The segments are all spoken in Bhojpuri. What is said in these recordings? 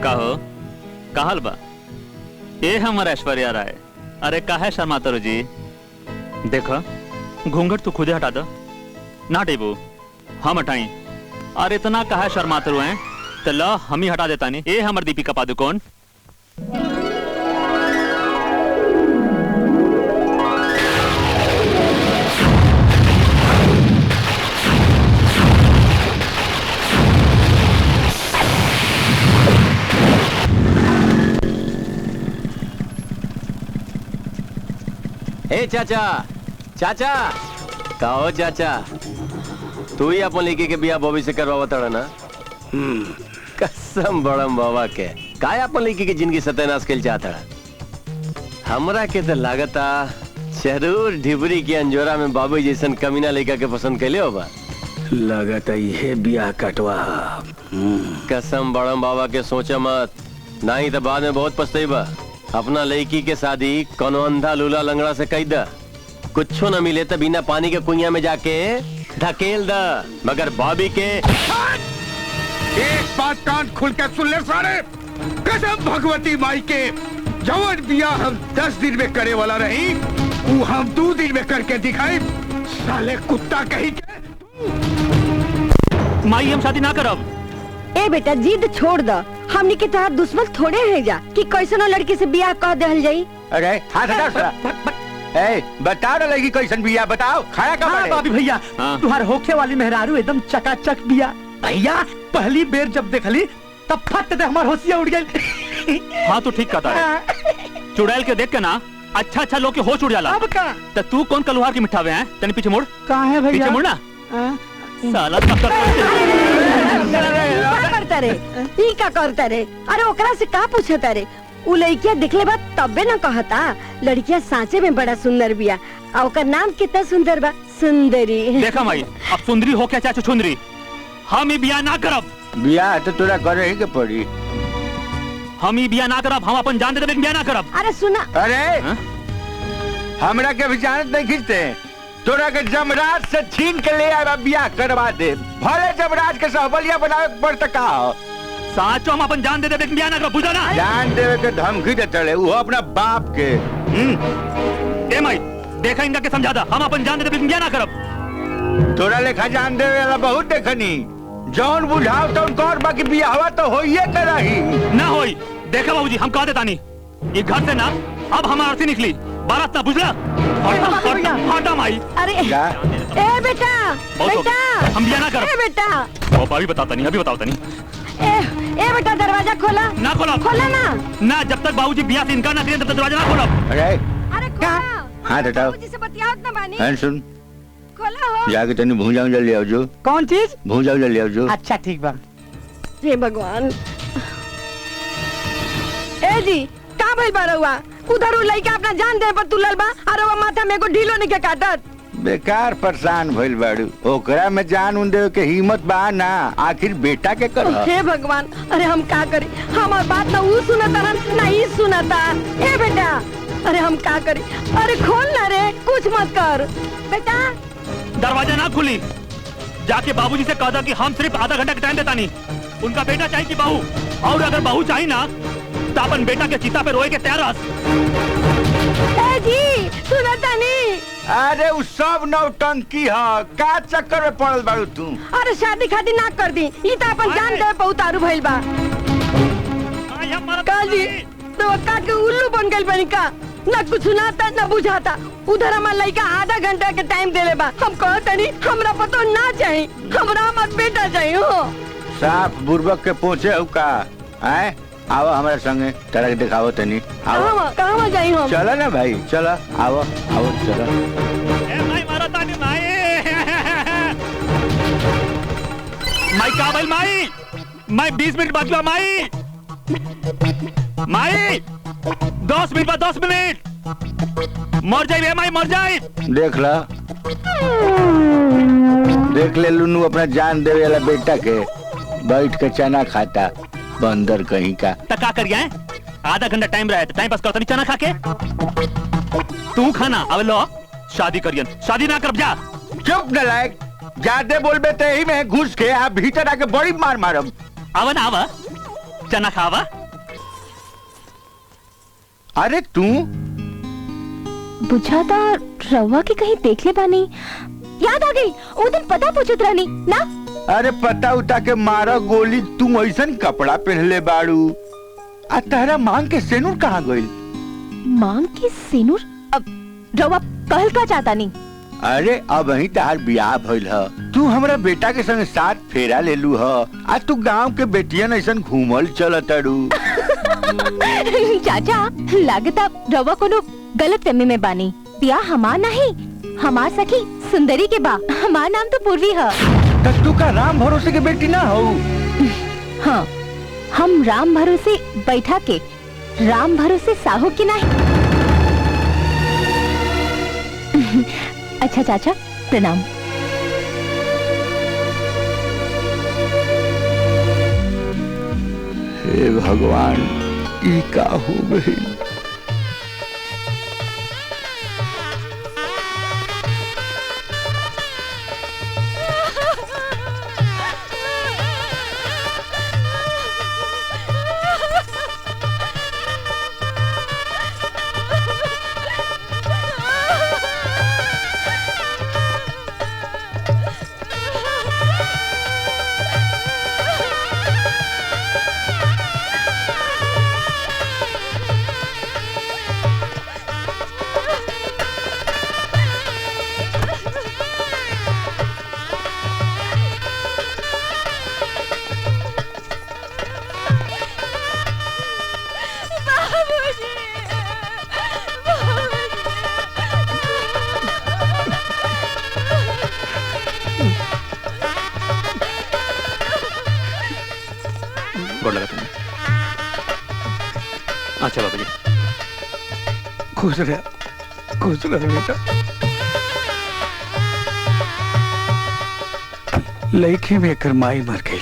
कहो कहल बा ये हमर ऐश्वर्या राय। अरे काहे शर्मातरो जी? देखो घूंघट तू खुदे हटा दो ना टेबू हम हटाई। अरे इतना काहे शर्मातरो हैं तो लो हम ही हटा देता नहीं। ये हमर दीपिका पादुकोण। ए चाचा चाचा कहो चाचा तू ही अपन लड़की के बियाह बॉबी से करवा तड़ा ना? कसम बड़म बाबा के काय अपन लड़की की जिंदगी सत्यानाश के चाहता। हमरा के तो लागता जरूर ढिबरी के अंजोरा में बाबू जैसन कमीना लड़का के पसंद कैले होगा। लागता ये बियाह कटवा। कसम बड़म बाबा के सोचा मत, नहीं तो बाद में बहुत पछताइबा। अपना लड़की के शादी कोनो अंधा लूला लंगड़ा से कही दा, कुछो न मिले तो बिना पानी के कुइया में जाके धकेल दा, मगर भाभी के। एक बात कान खुल के सुन ले सारे, कसम भगवती माई के जवन बियाह हम 10 दिन में करे वाला रही वो हम 2 दिन में करके दिखाई। साले कुत्ता कहीं के। माई हम शादी ना करब। ए बेटा जिद छोड़ द, हमनी के तोहार दुश्मन थोड़े है जा कि कैसनो लड़की से बियाह कह देहल जाई। अरे हाथ हटाओ साला। ए बताओ ना लड़की कैसन बियाह बताओ। खाया का बड़े भाभी भैया तुहार होखे वाली मेहरारू एकदम चकाचक बिया। भैया पहली बेर जब देखली तब फट दे हमार होशिया उड़ गई। हाँ तू ठीक कहता है। चुड़ैल के देख के ना अच्छा अच्छा लोग के होश उड़ जाला। अब का तो तू कौन कलुहार की मिठावे हैं? तनी पीछे मुड़। कहाँ है भैया? पीछे मुड़ ना साला करता रे ई का करता रे? अरे ओकरा से का पूछता रे? उ लड़किया दिखले बा तबे न कहता लड़किया सांचे में बड़ा सुंदर बिया। आ ओकर नाम कितना सुंदर बा, सुंदरी। देखा माई अब सुंदरी हो क्या चाहे छुंदरी, हम ही बिया ना करब। बियाह तो तोरा करे ही के पड़ी। हम ही बिया ना करब, हम अपन जान दे देबे बिया ना करब। अरे सुना। अरे हमरा के भी जानत नहीं खींचते, तोरा के जमराज से छीन के ले आया बियाह करवा दे। भले जमराज के सहबलिया बनावे पड़ त का हो। साचो हम अपन जान दे देबे बिया ना करब, बुझा ना? जान देवे के धमकी देते रहे वो अपना बाप के। ए माई देखा इनका के समझा दा, हम अपन जान दे देबे बिया ना करब। तोरा लेखा जान देवे वाला बहुत देखनी, जौन बुझाव तो कर बाकी बियाहवा तो होइए के रही। ना होई। देखा बाबूजी हम कह देता नहीं, ये घर से ना अब हमारा अर्थी निकली बारात ना, बुझला? हटा माई। अरे ए बेटा बेटा हम बिया ना करब। ए बेटा ओ अभी बताता नहीं, अभी बताता नहीं। ए बेटा दरवाजा खोला। ना खोला। खोला ना। ना जब तक बाबूजी बिया से इनकार ना करें तब तक दरवाजा ना खोला। अरे अरे खोला। हाथ हटाओ। बाबूजी से बतियाओ ना बानी। हैं सुन, खोला हो। जाके तनी भूंजा ले आओ जो। कौन चीज? भूंजा ले आओ जो। अच्छा ठीक बा। हे भगवान। ए जी का भइल बा रउआ? उधर उ लइका अपना जान दे पर तुलल बा और रउआ माथा में एगो ढीलो नहीं के काटत। बेकार परेशान भइल बाड़ू, ओकरा में जान उन देवे के हिम्मत बा ना, आखिर बेटा के कर। हे भगवान, अरे हम का करी? हमार बात ना ऊ सुनता ना ई सुनता। ए बेटा अरे हम का करी? अरे खोल ना रे, कुछ मत कर बेटा। दरवाजा ना खुली, जाके बाबूजी से कह दो कि हम सिर्फ आधा घंटा का टाइम देता नहीं, उनका बेटा चाहिए कि बहू, और अगर बहू चाहिए ना तो अपन बेटा के चिता पे रोए के तैयार हस। ए जी सुनता नहीं? अरे उ सब नौटंकी है, का चक्कर में पड़ल बाड़ू तू? अरे शादी खादी ना कर दी, ई तो अपन जान दे पे उतारू भइल बा। काजी तो काट के उल्लू बन गइल बनी का? ना कुछ सुनाता ना बुझाता। उधर हमार लड़का आधा घंटा के टाइम देले बा, हम कहते नहीं हमरा पतो ना चाहिए, हमरा हमार बेटा चाहिए हो। साफ बुर्बक के पहुंचे हो का? हैं आओ हमारे संगे, तरह के दिखाओ तनी। आओ कहाँ जाई हम? चलो ना भाई चलो, आओ आओ चलो। माई मारा तानी माई। माई का भाई माई, मैं 20 मिनट बाद माई। माई 10 मिनट बाद 10 मिनट मर जाए माई, मर जाए। देख ला, देख ले लुनू अपना जान देवे वाला बेटा के बैठ के चना खाता, बंदर कहीं का। का करिए? आधा घंटा टाइम रहा है, टाइम पास करता नहीं चना खा के। तू खाना अब लो, शादी करियन, शादी ना कर जा। चुप नलायक, ज्यादा बोलबे ते ही में घुस के आप भीतर आके बड़ी मार मारब। आवा ना आवा, चना खावा। अरे तू बुझाता रवा के कहीं देख ले बानी। याद आ गई, वो दिन पता पूछत रहनी ना। अरे पता उता के मारा गोली, तू ऐसन कपड़ा पहनले बाड़ू। आ तारा मांग के सेनुर कहाँ गइल? मांग के सिनुर? अब रवा कहल का चाहता नहीं। अरे अब ही तार ब्याह भइल ह, तू हमरा बेटा के संग साथ फेरा ले लू ह। आ तू गांव के बेटियन ऐसन घूमल चलतड़ू। चाचा लागता रवा कोनो गलत फहमी में बानी। ब्याह हमार नहीं, हमार सखी सुंदरी के बा। हमार नाम तो पूर्वी है। तू का राम भरोसे के बेटी ना हो? हाँ, हम राम भरोसे बैठा के राम भरोसे साहू की नहीं। अच्छा चाचा प्रणाम। हे भगवान, ई का हो गई? अच्छा बाबा जी, खुश रह बेटा। लड़की में कर माई मर गई,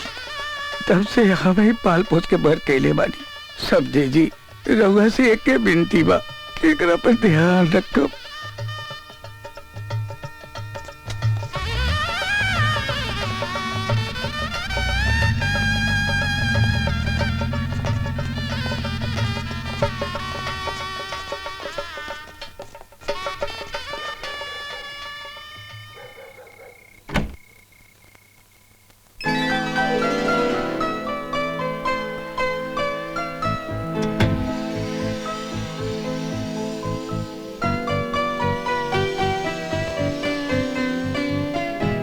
तब से हमें पाल पोस के भर कैले बानी। सब दे जी रउआ से एक के बिनती बा कि एकरा पर ध्यान रखो।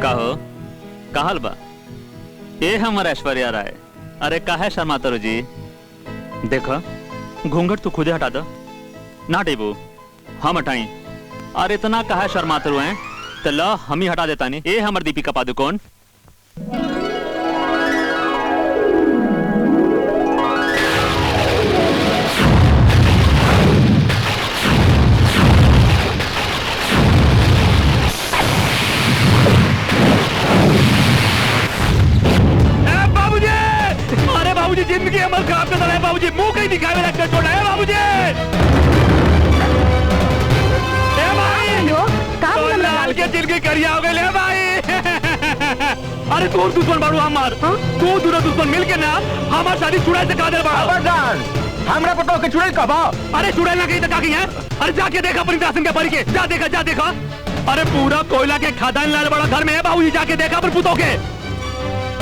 कहो का हाल बा? ये हमर ऐश्वर्या राय। अरे काहे शर्माता रो जी? देखो घूंघट तू खुदे हटा दो ना टेबू, हम हटाई। अरे इतना काहे शर्माता रो हैं? तो लो हम ही हटा देता नहीं। ये हमर दीपिका पादुकोण। जिंदगी अमल खराब कर रहा है बाबूजी। मुंह कहीं दिखावे लगता छोड़ा है बाबूजी। तो लाल के जिंदगी करिया हो गए भाई। अरे तू दुश्मन बाड़ू हमार। तू दूर दुश्मन मिल के ना हमार शादी चुड़ैल से कहा दे बड़ा। हमरा पता हो के चुड़ैल कब? अरे चुड़ैल ना कहीं तक है। अरे जाके देखा अपनी दासन के बड़ी के। जा देखा। अरे पूरा कोयला के खदान लाल बड़ा घर में है बाबूजी। जाके देखा अपन पुतों के।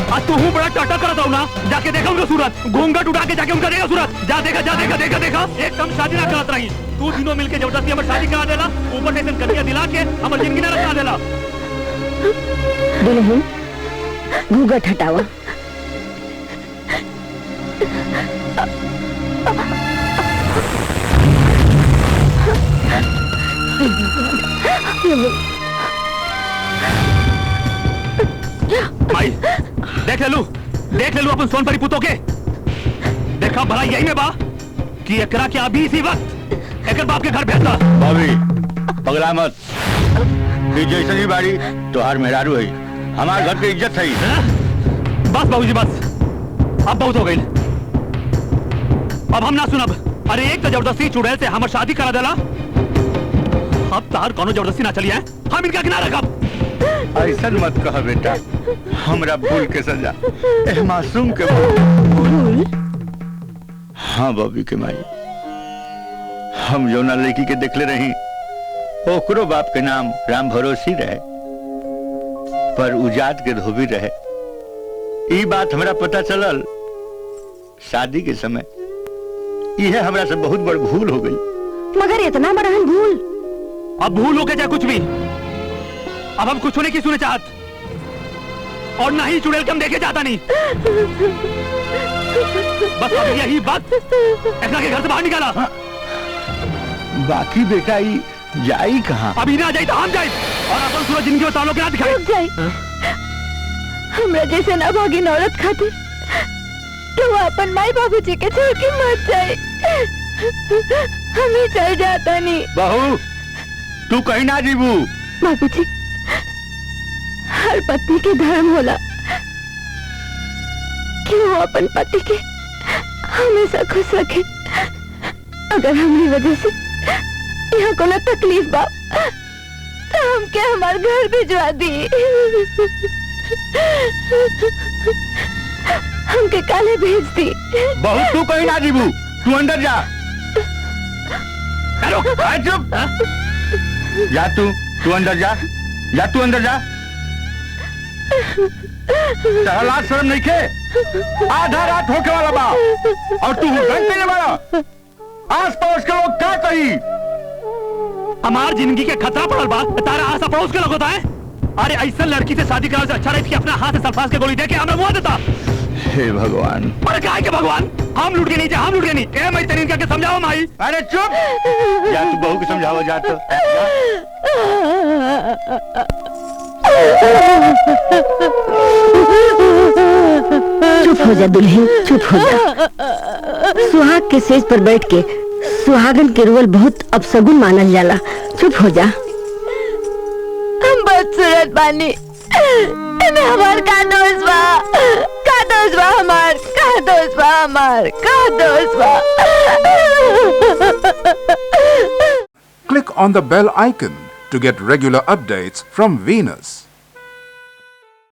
आज तू हूँ बड़ा टाटा करता हूँ ना। जाके देखा उनका सूरत, घूंघट उठा के जाके उनका देखा सूरत। जा देखा। एकदम शादी ना करत रही। तू तीनों मिलके जबरदस्ती हमारी शादी करा देला, ऊपर से कन्या दिला के हमारी जिंदगी ना रखा देला। दुल्हन घूंघट हटावा। भाई देख ले लू अपन सोनपरी पुतों के। देखा भला यही में बा कि एकरा के अभी इसी वक्त एकर बाप के घर भेजता। भाभी पगला मत। जैसे ही बाड़ी तोहार मेहरारू है, हमार घर की इज्जत है। बस बाबूजी बस, अब बहुत हो गई। अब हम ना सुनब। अरे एक तो जबरदस्ती चुड़ैल से हमार शादी करा देला। अब तार कोनो जबरदस्ती ना चली है। हम इनका किनारा रखब। ऐसा मत कह बेटा, हमरा भूल के सजा। मासूम के भूल। हाँ बॉबी के माई, हम जौना लड़की के देखले रही ओकरो बाप के नाम राम भरोसी रहे, पर उजात के धोबी रहे। ई बात हमरा पता चलल शादी के समय। यह हमरा से बहुत बड़ भूल हो गई। मगर इतना बड़ा भूल? अब भूल हो गया चाहे कुछ भी, अब हम कुछ होने की सुने चाहत और ना ही चुड़ैल के हम देखे जाता नहीं। बस अब यही बात एकरा के घर से बाहर निकाला। बाकी बेटा ई जाई कहाँ? अभी ना जाई तो हम जाई और अपन सूरज जिंदगी में तालों के ना दिखाई। रुक जाई। हमरा जैसे ना भागिन औरत खातिर तो वो अपन माई बाबूजी के छोड़ के मत जाए। हमें चल जाता नहीं। बहू तू कहीं ना जीबू। बाबूजी, हर पत्नी के धर्म होला कि वो अपन पति के हमेशा खुश रखे। अगर हमारी वजह से यहाँ कोनो तकलीफ बा तो हमके हमारे घर भिजवा दी। हमके काले भेज दी। बहू तू कहीं ना जीबू, तू अंदर जा। हेलो चुप जा, तू अंदर जा, जा तू अंदर जा। लाज शर्म नहीं खे? आधा रात होके वाला बा और तू घंटे वाला। आस पड़ोस के लोग क्या कही? हमार जिंदगी के खतरा पड़ल बा, तारा आस पड़ोस के लोग होता है। अरे ऐसा लड़की से शादी कराने से अच्छा रही कि अपना हाथ से सल्फास के गोली दे के हमें मुआ देता। हे भगवान। अरे क्या है कि भगवान, हम लूट के नहीं, हम लूट के नहीं। ए मैं तेरी इनका के समझाओ माई। अरे चुप जा, तू बहू को समझाओ जा। तो चुप हो जा दुल्हन, चुप हो जा। सुहाग के सेज पर बैठ के सुहागन के रोल बहुत अपशगुन मानल जाला। चुप हो जा। हम बदसूरत बानी, इन्हें हमार का दोष बा, का दोष बा हमार, का दोष बा हमार, का दोष बा। Click on the bell icon to get regular updates from Venus.